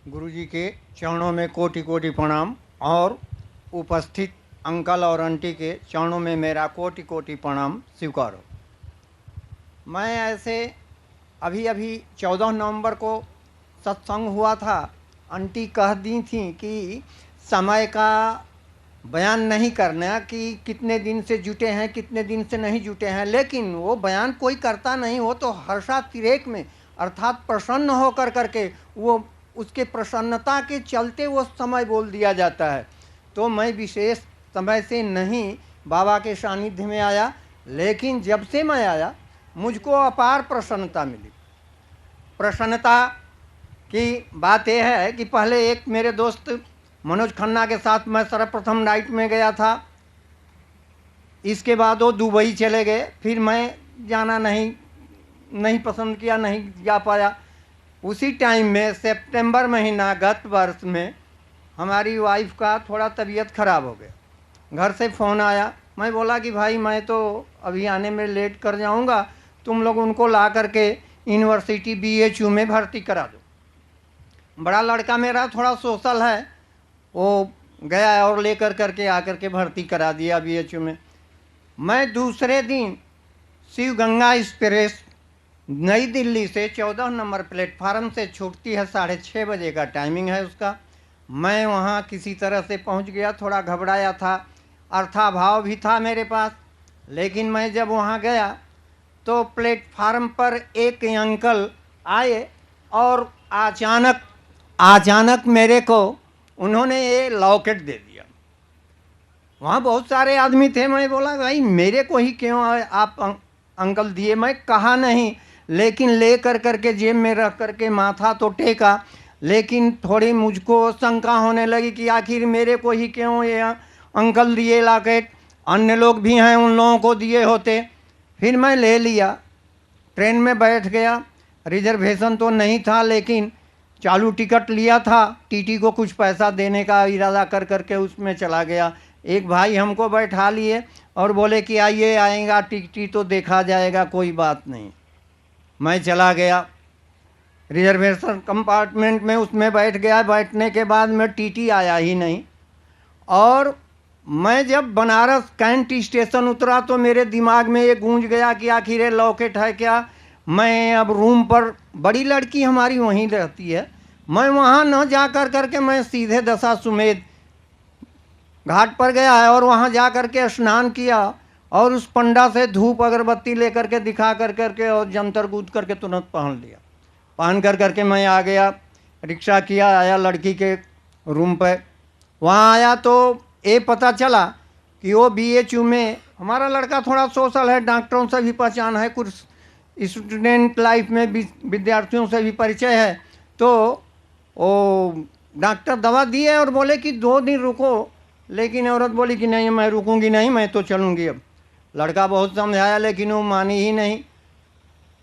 गुरुजी के चरणों में कोटि कोटि प्रणाम और उपस्थित अंकल और आंटी के चरणों में मेरा कोटि कोटि प्रणाम स्वीकारो। मैं ऐसे अभी अभी 14 नवंबर को सत्संग हुआ था। आंटी कह दी थी कि समय का बयान नहीं करना कि कितने दिन से जुटे हैं कितने दिन से नहीं जुटे हैं, लेकिन वो बयान कोई करता नहीं हो तो हर्षातिरेक में अर्थात प्रसन्न होकर करके वो उसके प्रसन्नता के चलते वो समय बोल दिया जाता है। तो मैं विशेष समय से नहीं बाबा के सानिध्य में आया, लेकिन जब से मैं आया मुझको अपार प्रसन्नता मिली। प्रसन्नता की बात यह है कि पहले एक मेरे दोस्त मनोज खन्ना के साथ मैं सर्वप्रथम नाइट में गया था। इसके बाद वो दुबई चले गए, फिर मैं जाना नहीं पसंद किया, नहीं जा पाया। उसी टाइम में सितंबर महीना गत वर्ष में हमारी वाइफ का थोड़ा तबीयत ख़राब हो गया। घर से फ़ोन आया, मैं बोला कि भाई मैं तो अभी आने में लेट कर जाऊंगा, तुम लोग उनको ला करके यूनिवर्सिटी BHU में भर्ती करा दो। बड़ा लड़का मेरा थोड़ा सोशल है, वो गया और लेकर करके आकर के भर्ती करा दिया BHU में। मैं दूसरे दिन शिव गंगा एक्सप्रेस नई दिल्ली से 14 नंबर प्लेटफार्म से छूटती है, 6:30 बजे का टाइमिंग है उसका। मैं वहाँ किसी तरह से पहुँच गया, थोड़ा घबराया था, अर्थाभाव भी था मेरे पास। लेकिन मैं जब वहाँ गया तो प्लेटफार्म पर एक अंकल आए और अचानक मेरे को उन्होंने ये लॉकेट दे दिया। वहाँ बहुत सारे आदमी थे, मैं बोला भाई मेरे को ही क्यों आप अंकल दिए। मैं कहा नहीं, लेकिन ले करके जेब में रख करके माथा तो टेका, लेकिन थोड़ी मुझको शंका होने लगी कि आखिर मेरे को ही क्यों ये अंकल दिए लॉकेट, अन्य लोग भी हैं उन लोगों को दिए होते। फिर मैं ले लिया, ट्रेन में बैठ गया। रिजर्वेशन तो नहीं था, लेकिन चालू टिकट लिया था, टीटी को कुछ पैसा देने का इरादा कर करके उसमें चला गया। एक भाई हमको बैठा लिए और बोले कि आइए आएगा टिकटी तो देखा जाएगा, कोई बात नहीं। मैं चला गया रिजर्वेशन कंपार्टमेंट में, उसमें बैठ गया। बैठने के बाद में टीटी आया ही नहीं। और मैं जब बनारस कैंट स्टेशन उतरा तो मेरे दिमाग में ये गूंज गया कि आखिर ये लॉकेट है क्या। मैं अब रूम पर, बड़ी लड़की हमारी वहीं रहती है, मैं वहाँ न जा करके मैं सीधे दशाश्वमेध घाट पर गया है और वहाँ जा करके स्नान किया और उस पंडा से धूप अगरबत्ती लेकर के दिखा करके और जंतर कूद करके तुरंत पहन लिया। पहन करके मैं आ गया, रिक्शा किया, आया लड़की के रूम पर। वहाँ आया तो ये पता चला कि वो BHU में, हमारा लड़का थोड़ा सोशल है, डॉक्टरों से भी पहचान है, कुछ स्टूडेंट लाइफ में विद्यार्थियों से भी परिचय है। तो वो डॉक्टर दवा दिए और बोले कि 2 दिन रुको, लेकिन औरत बोली कि नहीं मैं रुकूंगी नहीं, मैं तो चलूँगी। अब लड़का बहुत समझाया लेकिन वो मानी ही नहीं।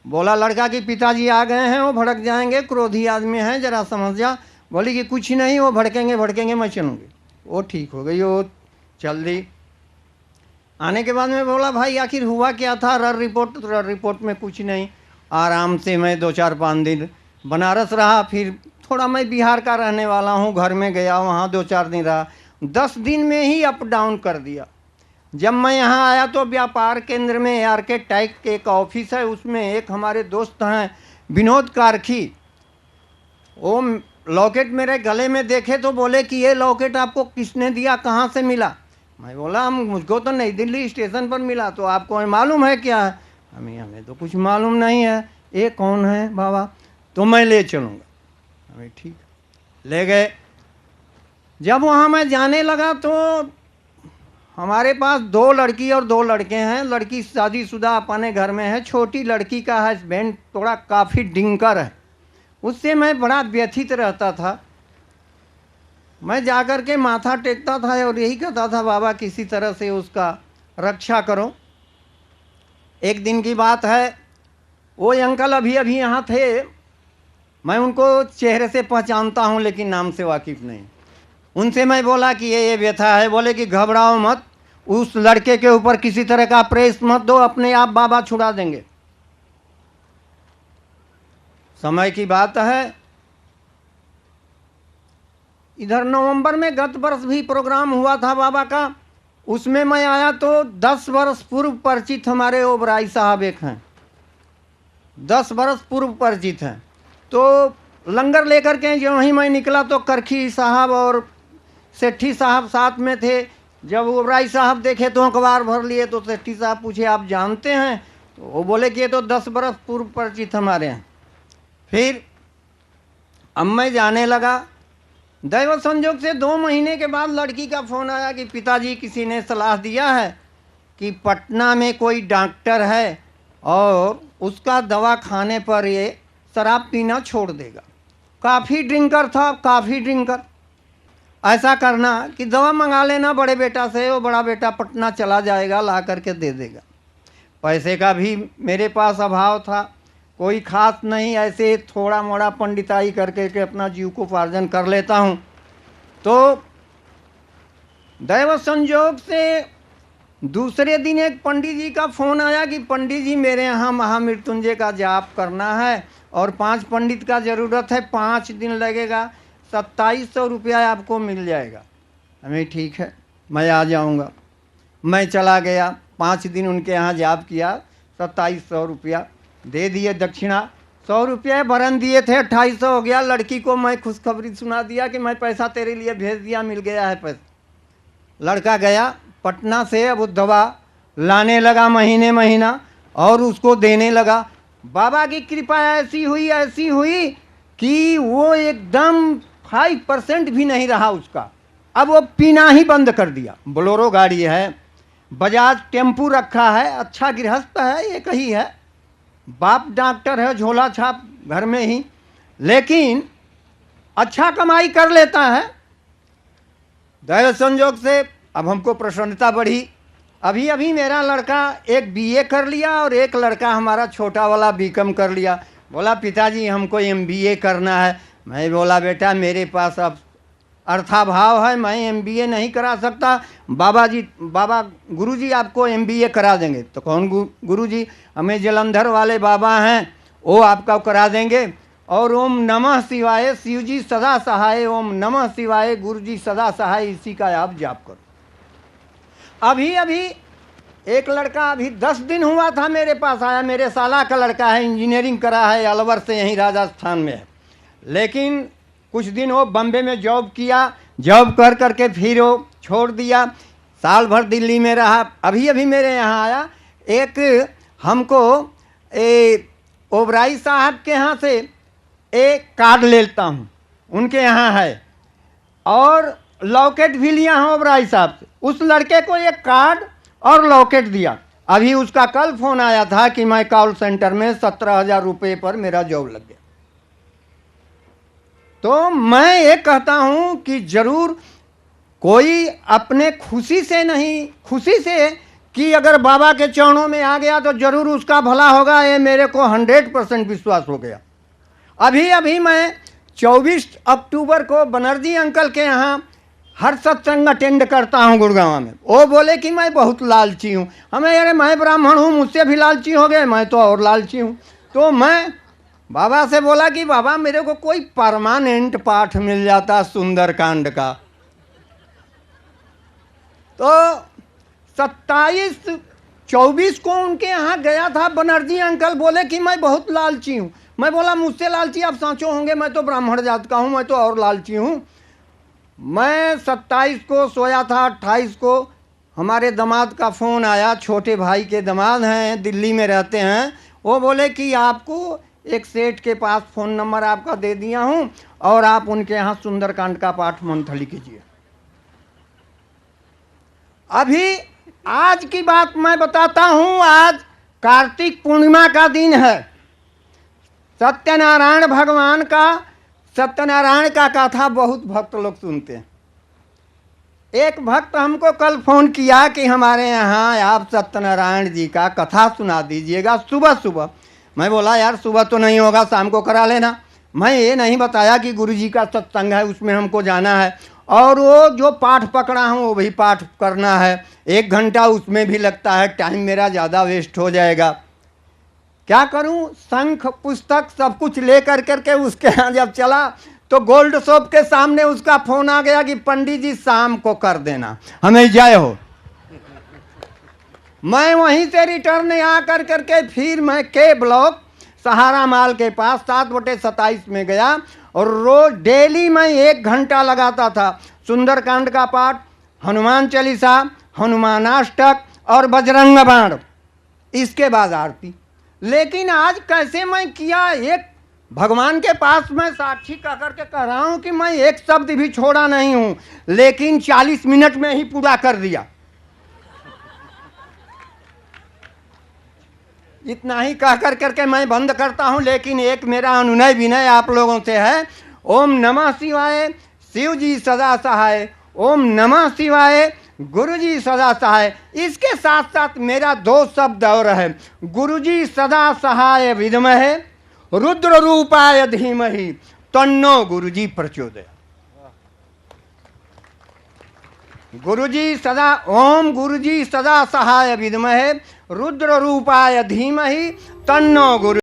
बोला लड़का कि पिताजी आ गए हैं, वो भड़क जाएंगे, क्रोधी आदमी हैं, ज़रा समझ जा। बोली कि कुछ नहीं, वो भड़केंगे मैं चलूँगी। वो ठीक हो गई, वो चल दी। आने के बाद में बोला भाई आखिर हुआ क्या था। रिपोर्ट में कुछ नहीं। आराम से मैं 2-4-5 दिन बनारस रहा। फिर थोड़ा, मैं बिहार का रहने वाला हूँ, घर में गया, वहाँ 2-4 दिन रहा। 10 दिन में ही अप डाउन कर दिया। जब मैं यहाँ आया तो व्यापार केंद्र में आर्किटेक्ट के एक ऑफिस है, उसमें एक हमारे दोस्त हैं विनोद कारखी, वो लॉकेट मेरे गले में देखे तो बोले कि ये लॉकेट आपको किसने दिया, कहाँ से मिला। मैं बोला मुझको तो नई दिल्ली स्टेशन पर मिला। तो आपको मालूम है क्या है। हमें तो कुछ मालूम नहीं है। ये कौन है बाबा, तो मैं ले चलूँगा। हमें ठीक ले गए। जब वहाँ मैं जाने लगा तो हमारे पास 2 लड़की और 2 लड़के हैं। लड़की शादीशुदा अपने घर में है, छोटी लड़की का हस्बैंड थोड़ा काफ़ी डिंकर है, उससे मैं बड़ा व्यथित रहता था। मैं जाकर के माथा टेकता था और यही कहता था बाबा किसी तरह से उसका रक्षा करो। एक दिन की बात है, वो अंकल अभी यहाँ थे, मैं उनको चेहरे से पहचानता हूँ लेकिन नाम से वाकिफ़ नहीं। उनसे मैं बोला कि ये व्यथा है। बोले कि घबराओ मत, उस लड़के के ऊपर किसी तरह का प्रेस मत दो, अपने आप बाबा छुड़ा देंगे। समय की बात है, इधर नवंबर में गत वर्ष भी प्रोग्राम हुआ था बाबा का, उसमें मैं आया तो 10 वर्ष पूर्व परिचित हमारे ओबराई साहब एक हैं, 10 वर्ष पूर्व परिचित हैं। तो लंगर लेकर के जो ही मैं निकला तो करखी साहब और सेठी साहब साथ में थे। जब ओबराई साहब देखे तो अखबार भर लिए, तो सेठी साहब पूछे आप जानते हैं? तो वो बोले कि ये तो 10 वर्ष पूर्व परिचित हमारे हैं। फिर अब मैं जाने लगा। दैव संयोग से 2 महीने के बाद लड़की का फ़ोन आया कि पिताजी किसी ने सलाह दिया है कि पटना में कोई डॉक्टर है और उसका दवा खाने पर ये शराब पीना छोड़ देगा। काफ़ी ड्रिंकर था, काफ़ी ड्रिंकर। ऐसा करना कि दवा मंगा लेना बड़े बेटा से, वो बड़ा बेटा पटना चला जाएगा, ला करके दे देगा। पैसे का भी मेरे पास अभाव था, कोई खास नहीं, ऐसे थोड़ा मोड़ा पंडिताई करके के अपना जीव को उपार्जन कर लेता हूँ। तो दैव संयोग से दूसरे दिन एक पंडित जी का फ़ोन आया कि पंडित जी मेरे यहाँ महामृत्युंजय का जाप करना है और 5 पंडित का ज़रूरत है, 5 दिन लगेगा, 2700 रुपया आपको मिल जाएगा। हमें ठीक है, मैं आ जाऊँगा। मैं चला गया, 5 दिन उनके यहाँ जाप किया, 2700 रुपया दे दिए दक्षिणा। 100 रुपये भरन दिए थे, 2800 हो गया। लड़की को मैं खुशखबरी सुना दिया कि मैं पैसा तेरे लिए भेज दिया, मिल गया है पैसा। लड़का गया पटना से, अब वो दवा लाने लगा महीना और उसको देने लगा। बाबा की कृपा ऐसी हुई कि वो एकदम 5% भी नहीं रहा उसका। अब वो पीना ही बंद कर दिया। बोलेरो गाड़ी है, बजाज टेम्पू रखा है, अच्छा गृहस्थ है, एक ही है, बाप डॉक्टर है, झोला छाप घर में ही, लेकिन अच्छा कमाई कर लेता है। दैव संयोग से अब हमको प्रसन्नता बढ़ी। अभी मेरा लड़का एक बीए कर लिया और एक लड़का हमारा छोटा वाला बीकॉम कर लिया। बोला पिताजी हमको एमबीए करना है। मैं बोला बेटा मेरे पास अब अर्थाभाव है, मैं एमबीए नहीं करा सकता। बाबा गुरुजी आपको एमबीए करा देंगे। तो कौन गुरुजी? हमें जलंधर वाले बाबा हैं, वो आपका करा देंगे। और ओम नमः शिवाय, शिव जी सदा सहाय, ओम नमः शिवाय, गुरु जी सदा सहाय, इसी का आप जाप करो। अभी एक लड़का अभी 10 दिन हुआ था मेरे पास आया, मेरे साला का लड़का है, इंजीनियरिंग करा है अलवर से, यहीं राजस्थान में है। लेकिन कुछ दिन वो बम्बे में जॉब किया, जॉब कर करके फिर वो छोड़ दिया, साल भर दिल्ली में रहा। अभी मेरे यहाँ आया। एक हमको ओबराई साहब के यहाँ से एक कार्ड लेता हूँ, उनके यहाँ है, और लॉकेट भी लिया हूँ ओबराई साहब से। उस लड़के को एक कार्ड और लॉकेट दिया। अभी उसका कल फ़ोन आया था कि मैं कॉल सेंटर में 17,000 रुपये पर मेरा जॉब लग गया। तो मैं ये कहता हूँ कि ज़रूर कोई अपने खुशी से नहीं, खुशी से कि अगर बाबा के चरणों में आ गया तो ज़रूर उसका भला होगा, ये मेरे को 100% विश्वास हो गया। अभी मैं 24 अक्टूबर को बनर्जी अंकल के यहाँ हर सत्संग अटेंड करता हूँ गुड़गांव में। वो बोले कि मैं बहुत लालची हूँ। हमें अरे मैं ब्राह्मण हूँ, मुझसे भी लालची हो गए, मैं तो और लालची हूँ। तो मैं बाबा से बोला कि बाबा मेरे को कोई परमानेंट पाठ मिल जाता सुंदरकांड का। तो 27-24 को उनके यहाँ गया था। बनर्जी अंकल बोले कि मैं बहुत लालची हूँ। मैं बोला मुझसे लालची आप सांचो होंगे, मैं तो ब्राह्मण जात का हूँ, मैं तो और लालची हूँ। मैं 27 को सोया था, 28 को हमारे दामाद का फ़ोन आया, छोटे भाई के दामाद हैं, दिल्ली में रहते हैं। वो बोले कि आपको एक सेठ के पास फ़ोन नंबर आपका दे दिया हूँ और आप उनके यहाँ सुंदरकांड का पाठ मंथली कीजिए। अभी आज की बात मैं बताता हूँ। आज कार्तिक पूर्णिमा का दिन है। सत्यनारायण भगवान का, सत्यनारायण का कथा बहुत भक्त लोग सुनते हैं। एक भक्त हमको कल फ़ोन किया कि हमारे यहाँ आप सत्यनारायण जी का कथा सुना दीजिएगा सुबह। मैं बोला यार सुबह तो नहीं होगा, शाम को करा लेना। मैं ये नहीं बताया कि गुरु जी का सत्संग है, उसमें हमको जाना है और वो जो पाठ पकड़ा हूँ वो भी पाठ करना है। 1 घंटा उसमें भी लगता है, टाइम मेरा ज़्यादा वेस्ट हो जाएगा। क्या करूं? शंख पुस्तक सब कुछ ले करके उसके यहाँ जब चला तो गोल्ड शॉप के सामने उसका फोन आ गया कि पंडित जी शाम को कर देना, हमें जय हो। मैं वहीं से रिटर्न आ करके फिर मैं के ब्लॉक सहारा माल के पास 7/27 में गया और रोज डेली मैं 1 घंटा लगाता था। सुंदरकांड का पाठ, हनुमान चालीसा, हनुमानाष्टक और बजरंग बाण, इसके बाद आरती। लेकिन आज कैसे मैं किया, एक भगवान के पास मैं साक्षी कह करके कह रहा हूं कि मैं एक शब्द भी छोड़ा नहीं हूं, लेकिन 40 मिनट में ही पूरा कर दिया। इतना ही कह करके मैं बंद करता हूं, लेकिन एक मेरा अनुनय विनय आप लोगों से है। ओम नमः शिवाय, शिव जी सदा सहाय। ओम नमः शिवाय, गुरु जी सदा सहाय। इसके साथ साथ मेरा 2 शब्द और है, गुरु जी सदा सहाय विद्महे रुद्र रूपाय धीमहि तन्नो गुरु जी प्रचोदयात्। गुरुजी सदा, ओम गुरुजी सदा सहाय विद्महे रुद्र रूपाय धीमहि तन्नो गुरु